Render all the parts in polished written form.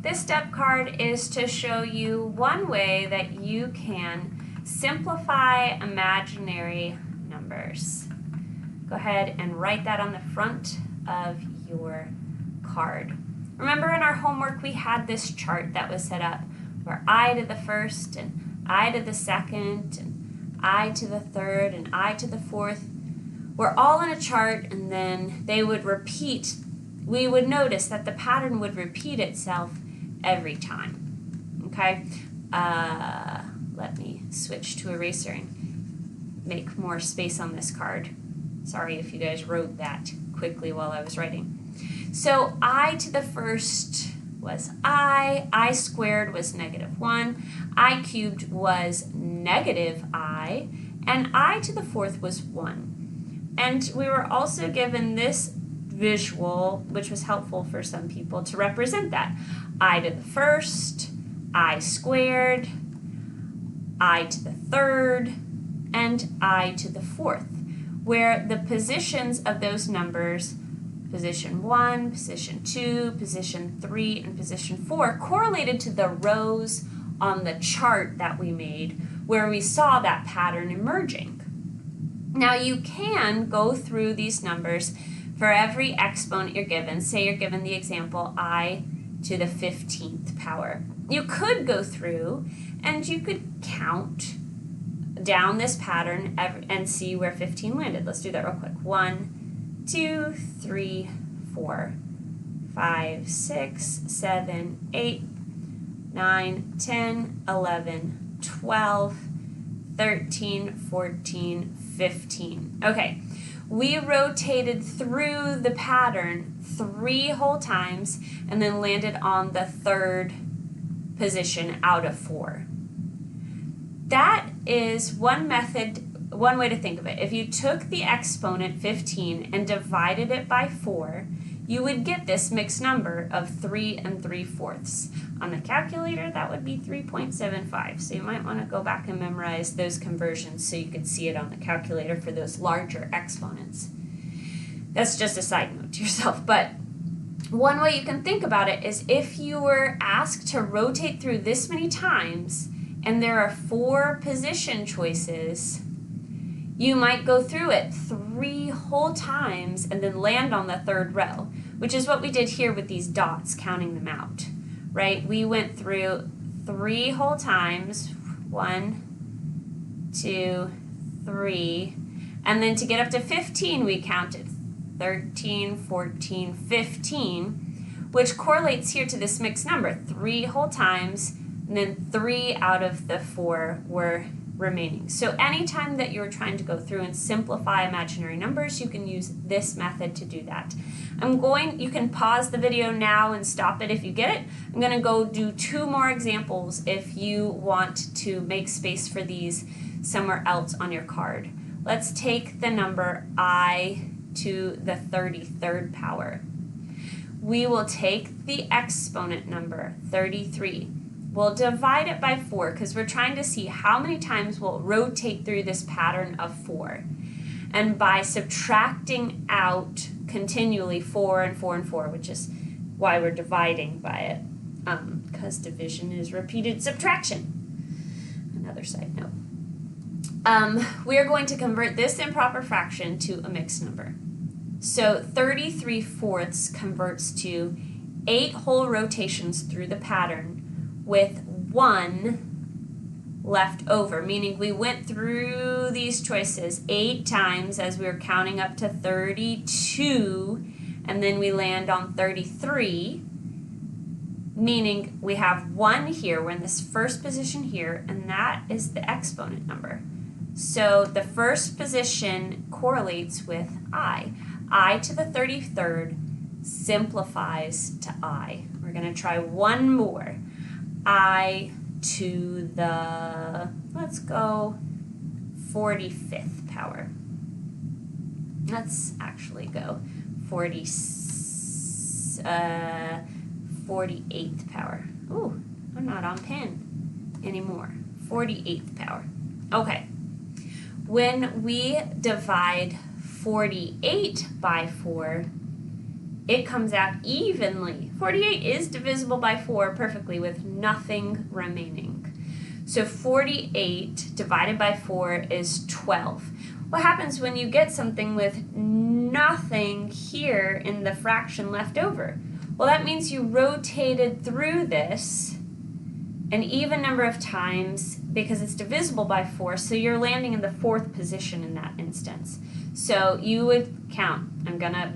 This step card is to show you one way that you can simplify imaginary numbers. Go ahead and write that on the front of your card. Remember in our homework we had this chart that was set up where I to the first and I to the second and I to the third and I to the fourth. We're all in a chart, and then they would repeat. We would notice that the pattern would repeat itself every time. Okay? Let me switch to eraser and make more space on this card. Sorry if you guys wrote that quickly while I was writing. So I to the first was I squared was -1, I cubed was -I, and I to the fourth was 1. And we were also given this visual, which was helpful for some people, to represent that. I to the first, I squared, I to the third, and I to the fourth, where the positions of those numbers, position 1, position 2, position 3, and position 4, correlated to the rows on the chart that we made, where we saw that pattern emerging. Now you can go through these numbers for every exponent you're given. Say you're given the example I to the 15th power. You could go through and you could count down this pattern and see where 15 landed. Let's do that real quick. 1, 2, 3, 4, 5, 6, 7, 8, 9, 10, 11, 12, 13, 14, 15. Okay, we rotated through the pattern 3 whole times and then landed on the third position out of 4. That is one method, one way to think of it. If you took the exponent 15 and divided it by 4, you would get this mixed number of 3 3/4. On the calculator, that would be 3.75. So you might want to go back and memorize those conversions so you could see it on the calculator for those larger exponents. That's just a side note to yourself. But one way you can think about it is if you were asked to rotate through this many times and there are 4 position choices, you might go through it 3 whole times and then land on the third row, which is what we did here with these dots, counting them out, right? We went through 3 whole times, 1, 2, 3, and then to get up to 15, we counted 13, 14, 15, which correlates here to this mixed number, 3 whole times, and then 3 out of the 4 were remaining. So anytime that you're trying to go through and simplify imaginary numbers, you can use this method to do that. You can pause the video now and stop it if you get it. I'm going to go do 2 more examples if you want to make space for these somewhere else on your card. Let's take the number I to the 33rd power. We will take the exponent number, 33. We'll divide it by 4 because we're trying to see how many times we'll rotate through this pattern of 4. And by subtracting out continually 4 and 4 and 4, which is why we're dividing by it, because division is repeated subtraction. Another side note. We are going to convert this improper fraction to a mixed number. So 33/4 converts to 8 whole rotations through the pattern with 1 left over, meaning we went through these choices 8 times as we were counting up to 32, and then we land on 33, meaning we have 1 here. We're in this first position here, and that is the exponent number. So the first position correlates with I. I to the 33rd simplifies to I. We're going to try one more. I to the, let's go 45th power. Let's actually go 48th power. Ooh, I'm not on pen anymore. 48th power. Okay. When we divide 48 by 4, it comes out evenly. 48 is divisible by 4 perfectly with nothing remaining. So 48 divided by 4 is 12. What happens when you get something with nothing here in the fraction left over? Well, that means you rotated through this an even number of times because it's divisible by 4, so you're landing in the 4th position in that instance. So you would count.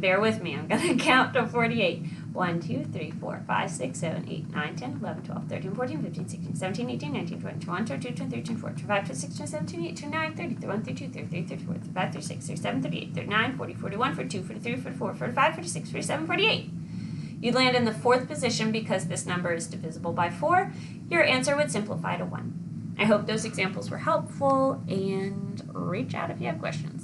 Bear with me, I'm gonna count to 48. 1, 2, 3, 4, 5, 6, 7, 8, 9, 10, 11, 12, 13, 14, 15, 16, 17, 18, 19, 20, 21, 22, 23, 24, 25, 26, 27, 28, 29, 30, 31, 32, 33, 34, 35, 36, 37, 38, 39, 40, 41, 42, 43, 44, 45, 46, 47, 48. You land in the 4th position because this number is divisible by 4. Your answer would simplify to 1. I hope those examples were helpful, and reach out if you have questions.